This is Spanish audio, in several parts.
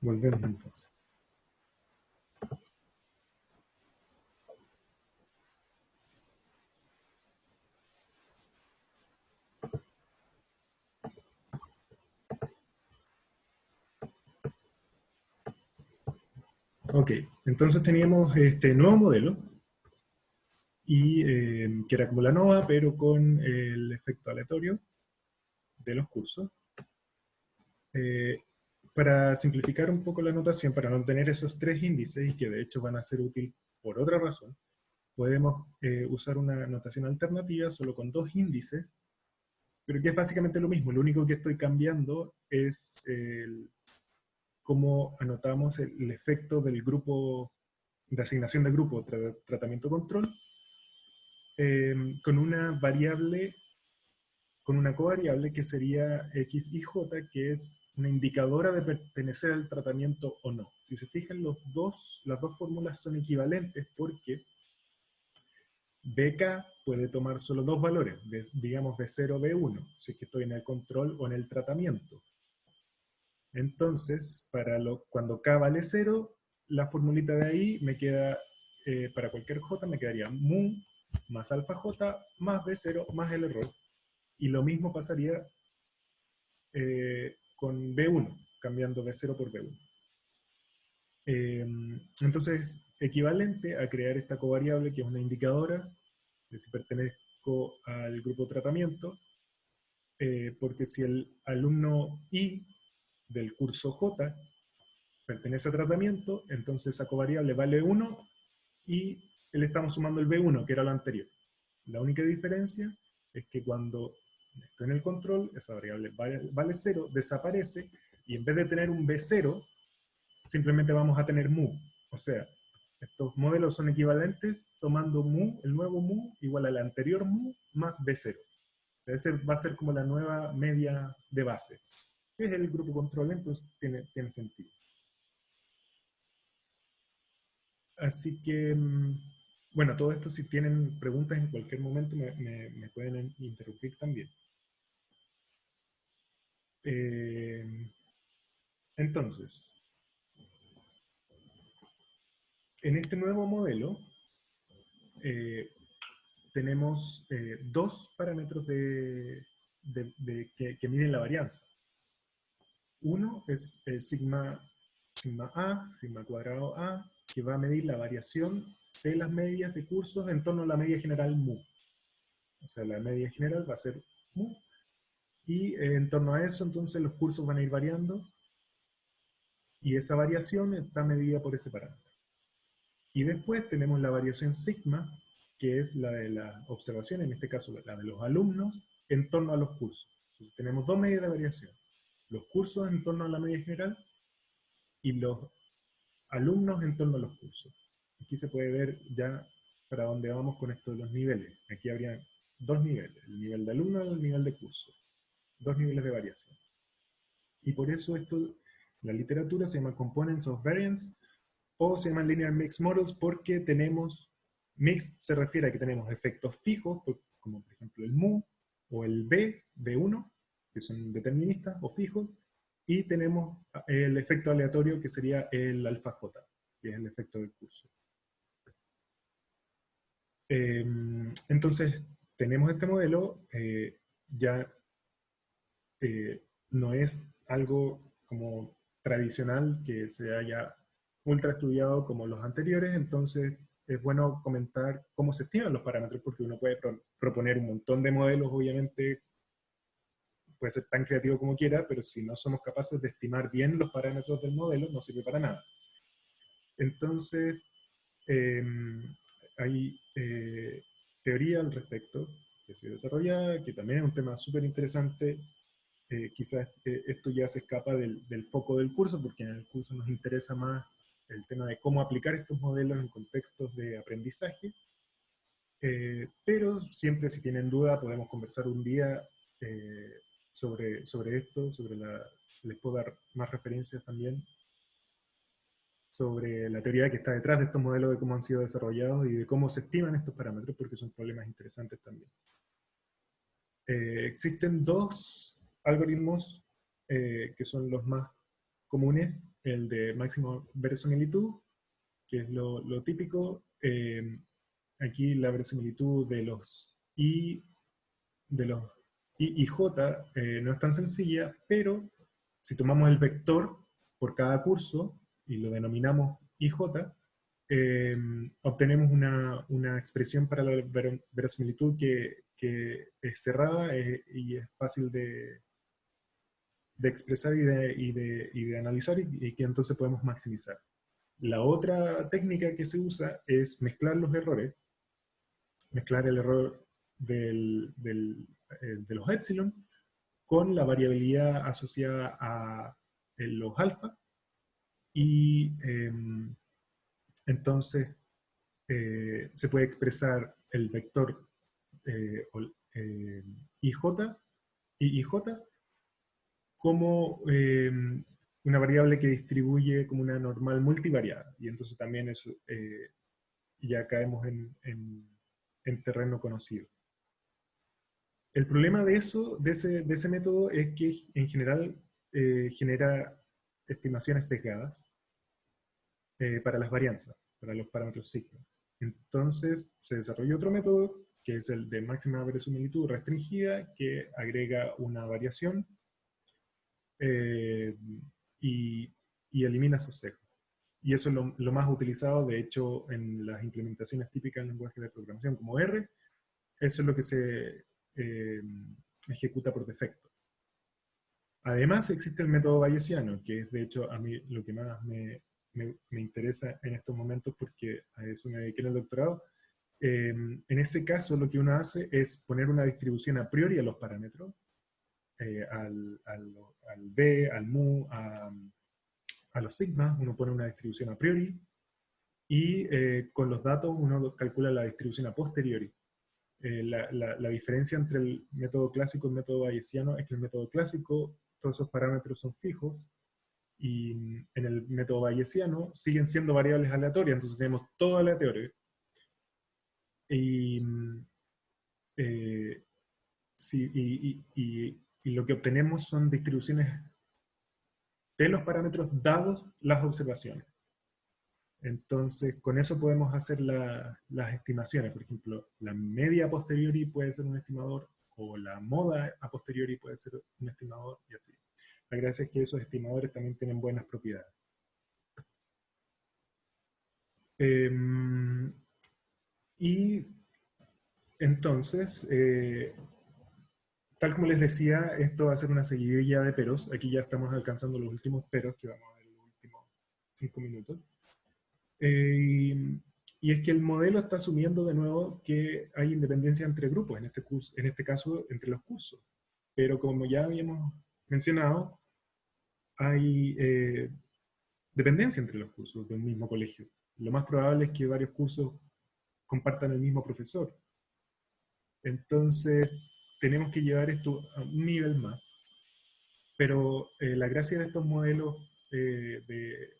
Volvemos entonces. Ok, entonces teníamos este nuevo modelo, y, que era como la NOVA, pero con el efecto aleatorio de los cursos. Eh, para simplificar un poco la notación, para no tener esos tres índices, y que de hecho van a ser útiles por otra razón, podemos usar una notación alternativa solo con dos índices, pero que es básicamente lo mismo. Lo único que estoy cambiando es cómo anotamos el efecto del grupo, de asignación de grupo, tratamiento control, con una variable, con una covariable que sería x y j, que es una indicadora de pertenecer al tratamiento o no. Si se fijan, las dos fórmulas son equivalentes porque BK puede tomar solo dos valores, digamos B0 o B1, si es que estoy en el control o en el tratamiento. Entonces, cuando K vale 0, la formulita de ahí me queda, para cualquier J me quedaría mu más alfa J más B0 más el error. Y lo mismo pasaría con B1, cambiando B0 por B1. Entonces, equivalente a crear esta covariable, que es una indicadora de si pertenezco al grupo tratamiento, porque si el alumno I del curso J pertenece a tratamiento, entonces esa covariable vale 1 y le estamos sumando el B1, que era lo anterior. La única diferencia es que cuando estoy en el control, esa variable vale 0, desaparece, y en vez de tener un B0, simplemente vamos a tener mu. O sea, estos modelos son equivalentes tomando mu, el nuevo mu, igual al anterior mu, más B0. Va a ser como la nueva media de base. Es el grupo control, entonces tiene sentido. Así que, bueno, todo esto, si tienen preguntas en cualquier momento, me pueden interrumpir también. Entonces, en este nuevo modelo, tenemos dos parámetros que miden la varianza. Uno es sigma A, sigma cuadrado A, que va a medir la variación de las medias de cursos en torno a la media general mu. O sea, la media general va a ser mu, y en torno a eso, entonces, los cursos van a ir variando, y esa variación está medida por ese parámetro. Y después tenemos la variación sigma, que es la de la observación, en este caso la de los alumnos, en torno a los cursos. Entonces, tenemos dos medidas de variación: los cursos en torno a la media general y los alumnos en torno a los cursos. Aquí se puede ver ya para dónde vamos con esto de los niveles. Aquí habría dos niveles: el nivel de alumno y el nivel de curso. Dos niveles de variación. Y por eso esto, en la literatura, se llama Components of Variance, o se llaman Linear Mixed Models, porque tenemos, mixed se refiere a que tenemos efectos fijos, como por ejemplo el mu, o el B1, que son deterministas o fijos, y tenemos el efecto aleatorio, que sería el alfa J, que es el efecto del curso. Entonces, tenemos este modelo, ya no es algo como tradicional que se haya ultra estudiado como los anteriores, entonces es bueno comentar cómo se estiman los parámetros, porque uno puede proponer un montón de modelos, obviamente puede ser tan creativo como quiera, pero si no somos capaces de estimar bien los parámetros del modelo, no sirve para nada. Entonces, hay teoría al respecto que se desarrolla, que también es un tema súper interesante. Quizás esto ya se escapa del foco del curso, porque en el curso nos interesa más el tema de cómo aplicar estos modelos en contextos de aprendizaje, pero siempre, si tienen duda, podemos conversar un día sobre esto, les puedo dar más referencias también sobre la teoría que está detrás de estos modelos, de cómo han sido desarrollados y de cómo se estiman estos parámetros, porque son problemas interesantes también. Existen dos algoritmos que son los más comunes el de máxima verosimilitud, que es lo típico. Aquí la verosimilitud de los de los I y J no es tan sencilla, pero si tomamos el vector por cada curso y lo denominamos IJ, obtenemos una expresión para la verosimilitud que es cerrada y es fácil de expresar y de analizar y que entonces podemos maximizar. La otra técnica que se usa es mezclar los errores, mezclar el error de los epsilon con la variabilidad asociada a los alfa y entonces se puede expresar el vector eh, IJ, IJ como una variable que distribuye como una normal multivariada. Y entonces también eso, ya caemos en terreno conocido. El problema de eso, de ese método, es que en general genera estimaciones sesgadas para las varianzas, para los parámetros sigma. Entonces se desarrolló otro método, que es el de máxima verosimilitud restringida, que agrega una variación eh, y, y elimina esos sesgos. Y eso es lo más utilizado, de hecho, en las implementaciones típicas en lenguajes de programación como R. Eso es lo que se ejecuta por defecto. Además existe el método bayesiano, que es de hecho a mí lo que más me interesa en estos momentos porque a eso me dediqué en el doctorado. En ese caso lo que uno hace es poner una distribución a priori a los parámetros, al B, al mu, a los sigmas, uno pone una distribución a priori y con los datos uno calcula la distribución a posteriori. La diferencia entre el método clásico y el método bayesiano es que el método clásico todos esos parámetros son fijos y en el método bayesiano siguen siendo variables aleatorias, entonces tenemos todo aleatorio. Y, sí, y lo que obtenemos son distribuciones de los parámetros dados las observaciones. Entonces, con eso podemos hacer las estimaciones. Por ejemplo, la media a posteriori puede ser un estimador, o la moda a posteriori puede ser un estimador, y así. La gracia es que esos estimadores también tienen buenas propiedades. Y entonces, tal como les decía, esto va a ser una seguidilla de peros. Aquí ya estamos alcanzando los últimos peros, que vamos a ver en los últimos 5 minutos. Y es que el modelo está asumiendo de nuevo que hay independencia entre grupos, en este caso entre los cursos. Pero como ya habíamos mencionado, hay dependencia entre los cursos de un mismo colegio. Lo más probable es que varios cursos compartan el mismo profesor. Entonces, tenemos que llevar esto a un nivel más. Pero la gracia de estos modelos de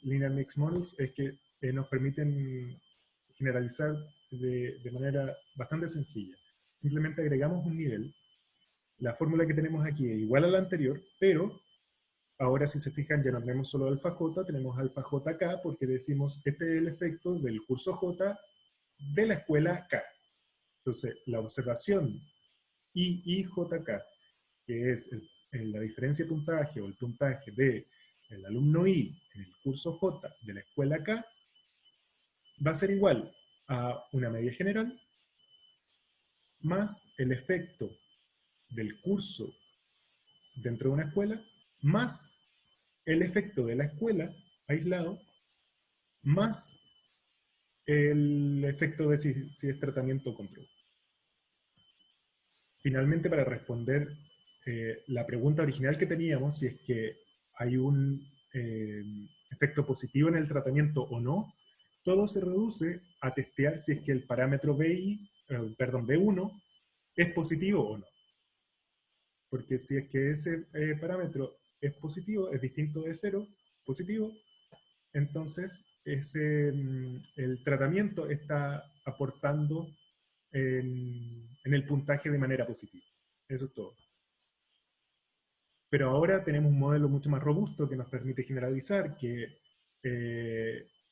Linear Mixed Models es que nos permiten generalizar de manera bastante sencilla. Simplemente agregamos un nivel. La fórmula que tenemos aquí es igual a la anterior, pero ahora si se fijan ya no tenemos solo alfa j, tenemos alfa jk porque decimos este es el efecto del curso j de la escuela K. Entonces, la observación IIJK, que es la diferencia de puntaje o el puntaje de el alumno I en el curso J de la escuela K, va a ser igual a una media general más el efecto del curso dentro de una escuela más el efecto de la escuela aislado más el efecto de si es tratamiento o control. Finalmente, para responder la pregunta original que teníamos, si es que hay un efecto positivo en el tratamiento o no, todo se reduce a testear si es que el parámetro B1 es positivo o no. Porque si es que ese parámetro es positivo, es distinto de 0, positivo, entonces el tratamiento está aportando en el puntaje de manera positiva. Eso es todo. Pero ahora tenemos un modelo mucho más robusto que nos permite generalizar, que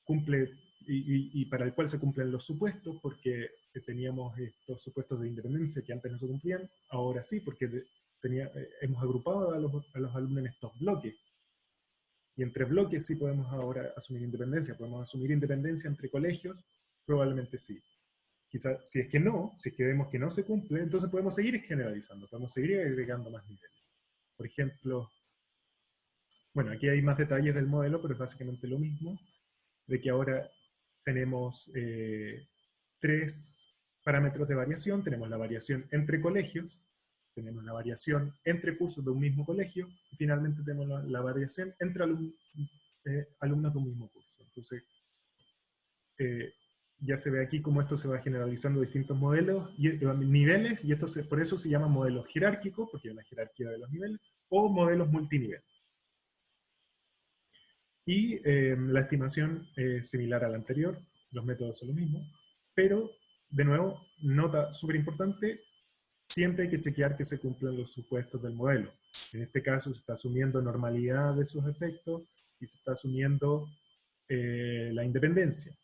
cumple y para el cual se cumplen los supuestos, porque teníamos estos supuestos de independencia que antes no se cumplían, ahora sí, porque hemos agrupado a los alumnos en estos bloques. Y entre bloques sí podemos ahora asumir independencia. ¿Podemos asumir independencia entre colegios? Probablemente sí. Quizás, si es que no, si es que vemos que no se cumple, entonces podemos seguir generalizando, podemos seguir agregando más niveles. Por ejemplo, bueno, aquí hay más detalles del modelo, pero es básicamente lo mismo, de que ahora tenemos tres parámetros de variación. Tenemos la variación entre colegios, tenemos la variación entre cursos de un mismo colegio, y finalmente tenemos la variación entre alumnos de un mismo curso. Entonces, ya se ve aquí cómo esto se va generalizando distintos modelos y niveles, y esto por eso se llama modelos jerárquicos, porque hay una jerarquía de los niveles, o modelos multinivel. Y la estimación es similar a la anterior, los métodos son los mismos, pero, de nuevo, nota súper importante, siempre hay que chequear que se cumplan los supuestos del modelo. En este caso se está asumiendo normalidad de sus efectos y se está asumiendo la independencia.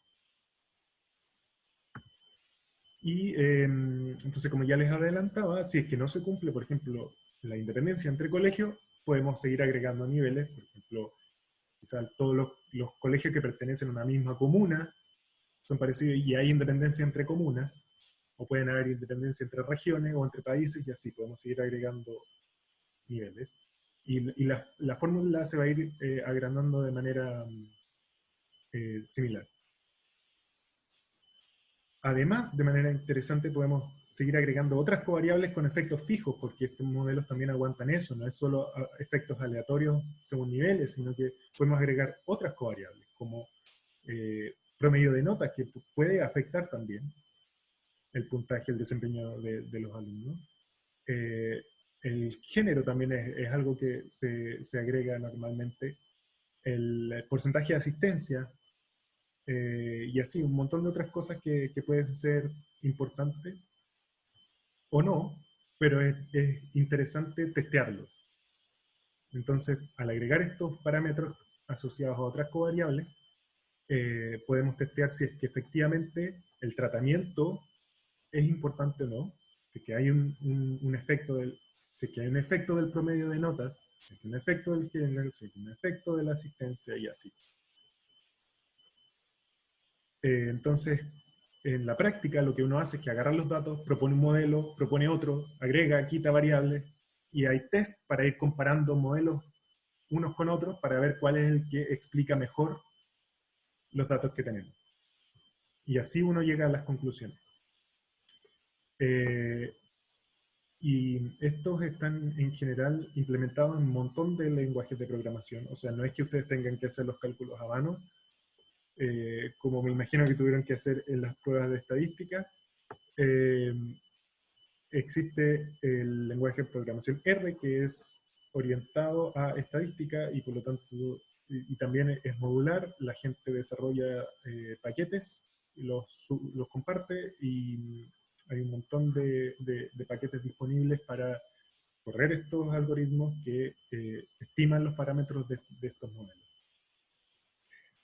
Y entonces, como ya les adelantaba, si es que no se cumple, por ejemplo, la independencia entre colegios, podemos seguir agregando niveles. Por ejemplo, quizás todos los colegios que pertenecen a una misma comuna son parecidos y hay independencia entre comunas, o pueden haber independencia entre regiones o entre países, y así podemos seguir agregando niveles. Y la fórmula se va a ir agrandando de manera similar. Además, de manera interesante, podemos seguir agregando otras covariables con efectos fijos, porque estos modelos también aguantan eso, no es solo efectos aleatorios según niveles, sino que podemos agregar otras covariables, como promedio de notas, que puede afectar también el puntaje, el desempeño de los alumnos. El género también es algo que se agrega normalmente. El porcentaje de asistencia, y así un montón de otras cosas que pueden ser importantes o no, pero es interesante testearlos. Entonces, al agregar estos parámetros asociados a otras covariables, podemos testear si es que efectivamente el tratamiento es importante o no, si que hay un efecto si que hay un efecto del promedio de notas, si que hay un efecto del género, si hay un efecto de la asistencia y así. Entonces, en la práctica lo que uno hace es que agarra los datos, propone un modelo, propone otro, agrega, quita variables, y hay test para ir comparando modelos unos con otros para ver cuál es el que explica mejor los datos que tenemos. Y así uno llega a las conclusiones. Y estos están en general implementados en un montón de lenguajes de programación. O sea, no es que ustedes tengan que hacer los cálculos a mano, como me imagino que tuvieron que hacer en las pruebas de estadística. Existe el lenguaje de programación R, que es orientado a estadística y por lo tanto y también es modular. La gente desarrolla paquetes, los comparte, y hay un montón de paquetes disponibles para correr estos algoritmos que estiman los parámetros de estos modelos.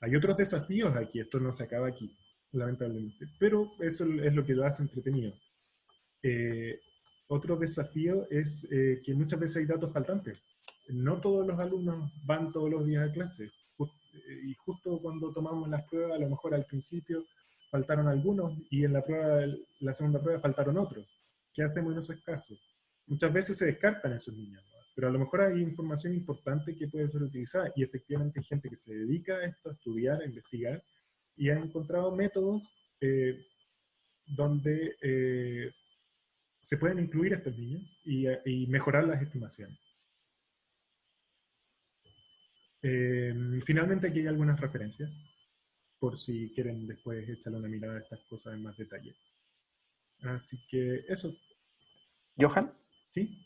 Hay otros desafíos aquí, esto no se acaba aquí, lamentablemente, pero eso es lo que lo hace entretenido. Otro desafío es que muchas veces hay datos faltantes. No todos los alumnos van todos los días a clase. Y justo cuando tomamos las pruebas, a lo mejor al principio faltaron algunos y en la segunda prueba faltaron otros. ¿Qué hacemos en esos casos? Muchas veces se descartan esos niños, ¿no? Pero a lo mejor hay información importante que puede ser utilizada, y efectivamente hay gente que se dedica a esto, a estudiar, a investigar, y ha encontrado métodos donde se pueden incluir a estos niños y mejorar las estimaciones. Finalmente aquí hay algunas referencias, por si quieren después echarle una mirada a estas cosas en más detalle. Así que eso. Johan, ¿Sí?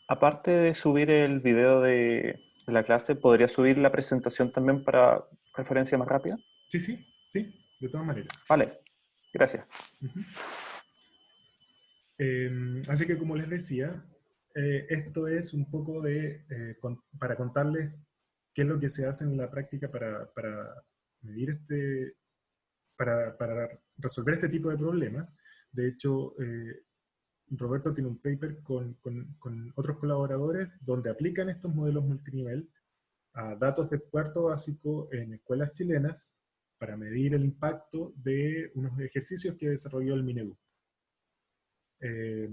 aparte de subir el video de la clase, ¿podría subir la presentación también para referencia más rápida? Sí, sí, sí, de todas maneras. Vale, gracias. Así que como les decía, Esto es un poco para contarles qué es lo que se hace en la práctica para medir para resolver este tipo de problemas. De hecho, Roberto tiene un paper con otros colaboradores donde aplican estos modelos multinivel a datos de cuarto básico en escuelas chilenas para medir el impacto de unos ejercicios que desarrolló el Minedu. Eh,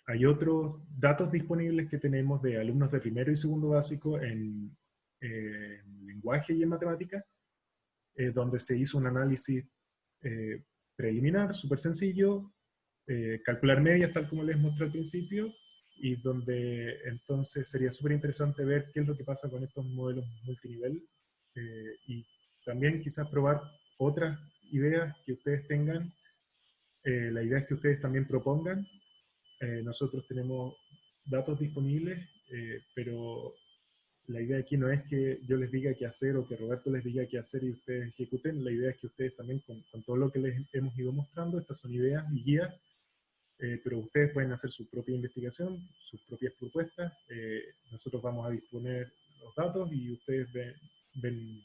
Hay otros datos disponibles que tenemos de alumnos de primero y segundo básico en lenguaje y en matemática, donde se hizo un análisis preliminar, súper sencillo, calcular medias tal como les mostré al principio, y donde entonces sería súper interesante ver qué es lo que pasa con estos modelos multinivel, y también quizás probar otras ideas que ustedes tengan. La idea es que ustedes también propongan. Nosotros tenemos datos disponibles, pero la idea aquí no es que yo les diga qué hacer o que Roberto les diga qué hacer y ustedes ejecuten. La idea es que ustedes también, con todo lo que les hemos ido mostrando, estas son ideas y guías, pero ustedes pueden hacer su propia investigación, sus propias propuestas. Nosotros vamos a disponer los datos y ustedes ven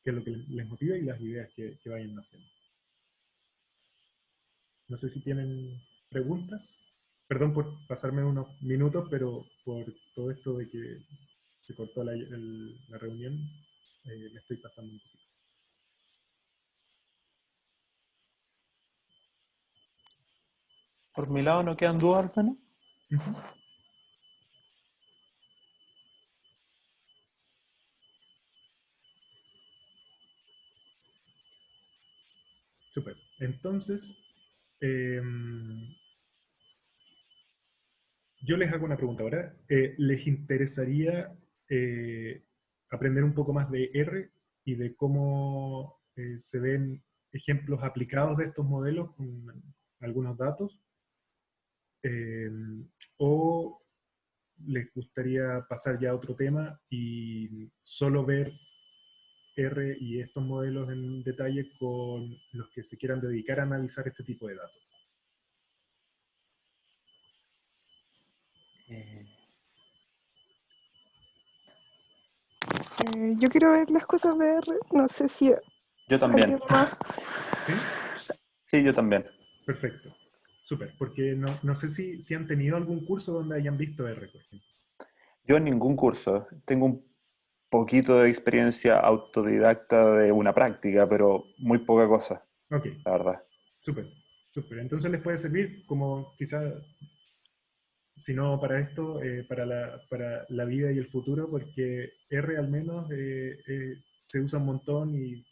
qué es lo que les motiva y las ideas que vayan haciendo. No sé si tienen preguntas. Perdón por pasarme unos minutos, pero por todo esto de que se cortó la reunión, me estoy pasando un poquito. Por mi lado no quedan dudas, al menos. Ujú. Súper. Entonces, eh, yo les hago una pregunta ahora. ¿Les interesaría aprender un poco más de R y de cómo se ven ejemplos aplicados de estos modelos con algunos datos? Eh, ¿O les gustaría pasar ya a otro tema y solo ver R y estos modelos en detalle con los que se quieran dedicar a analizar este tipo de datos? Eh, Yo quiero ver las cosas de R. No sé si yo también. alguien más. ¿Sí? Sí, yo también. Perfecto. Súper. Porque no sé si han tenido algún curso donde hayan visto R, por ejemplo. Yo en ningún curso. Tengo un poquito de experiencia autodidacta de una práctica, pero muy poca cosa, Ok, la verdad. súper. Súper. Entonces les puede servir como quizá, si no para esto, para la vida y el futuro, porque R al menos se usa un montón y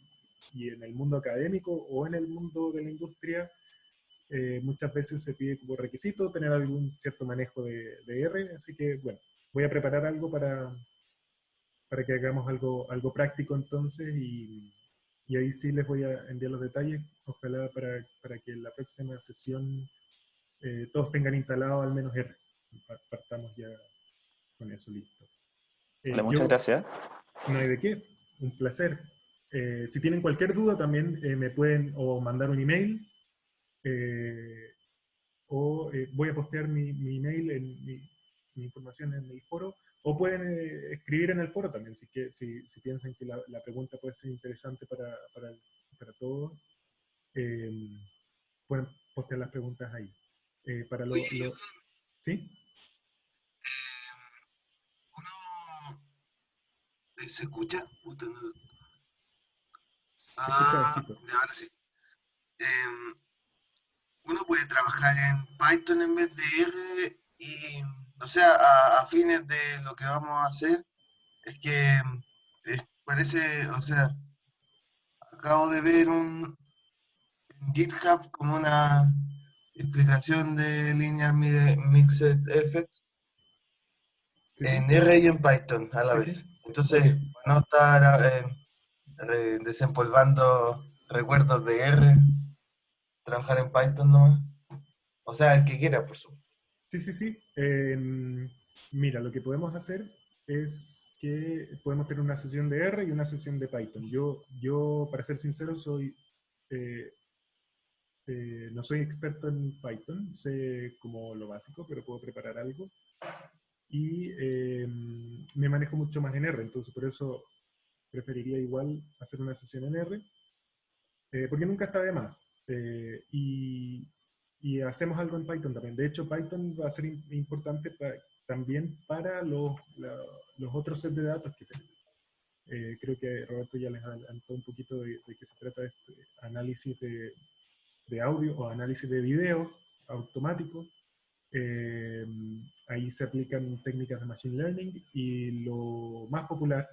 en el mundo académico o en el mundo de la industria muchas veces se pide como requisito tener algún cierto manejo de R, así que bueno, voy a preparar algo para que hagamos algo práctico entonces y ahí sí les voy a enviar los detalles, ojalá para que en la próxima sesión todos tengan instalado al menos R. Partamos ya con eso listo. Vale, muchas Yo, gracias. no hay de qué, un placer. Si tienen cualquier duda también me pueden o mandar un email eh, o voy a postear mi email, mi información en el foro, o pueden escribir en el foro también, si piensan que la pregunta puede ser interesante para todos, eh, pueden postear las preguntas ahí. Para Oye, ¿Sí? uno se escucha. Puta, Se escucha bajito. ahora sí. Em, Uno puede trabajar en Python en vez de R y, o sea, a fines de lo que vamos a hacer, es que parece, o sea, acabo de ver en GitHub como una explicación de Linear Mixed Effects ¿Sí, sí? en R y en Python a la ¿Sí, vez. sí? Ok. Entonces, para no estar desempolvando recuerdos de R, trabajar en Python nomás. O sea, el que quiera, por supuesto. Sí, sí, sí. Mira, lo que podemos hacer es que podemos tener una sesión de R y una sesión de Python. Yo para ser sincero, soy eh, no soy experto en Python, sé como lo básico, pero puedo preparar algo. Y me manejo mucho más en R, entonces por eso preferiría igual hacer una sesión en R, porque nunca está de más. Y hacemos algo en Python también. De hecho, Python va a ser importante también para los otros sets de datos que tenemos. Creo que Roberto ya les adelantó un poquito de qué se trata este análisis de audio o análisis de video automático. Ahí se aplican técnicas de Machine Learning y lo más popular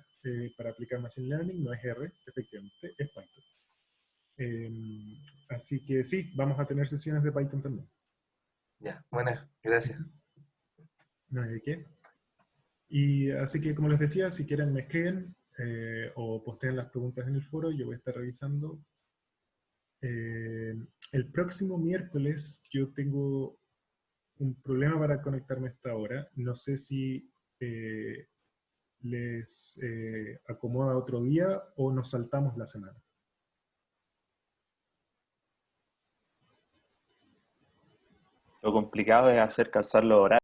para aplicar Machine Learning no es R, efectivamente, es Python. Así que sí, vamos a tener sesiones de Python también. Ya, buenas, gracias. No hay de qué. Y así que, como les decía, si quieren me escriben o postean las preguntas en el foro, yo voy a estar revisando. El próximo miércoles yo tengo un problema para conectarme a esta hora. No sé si les acomoda otro día o nos saltamos la semana. Lo complicado es hacer calzar los horarios.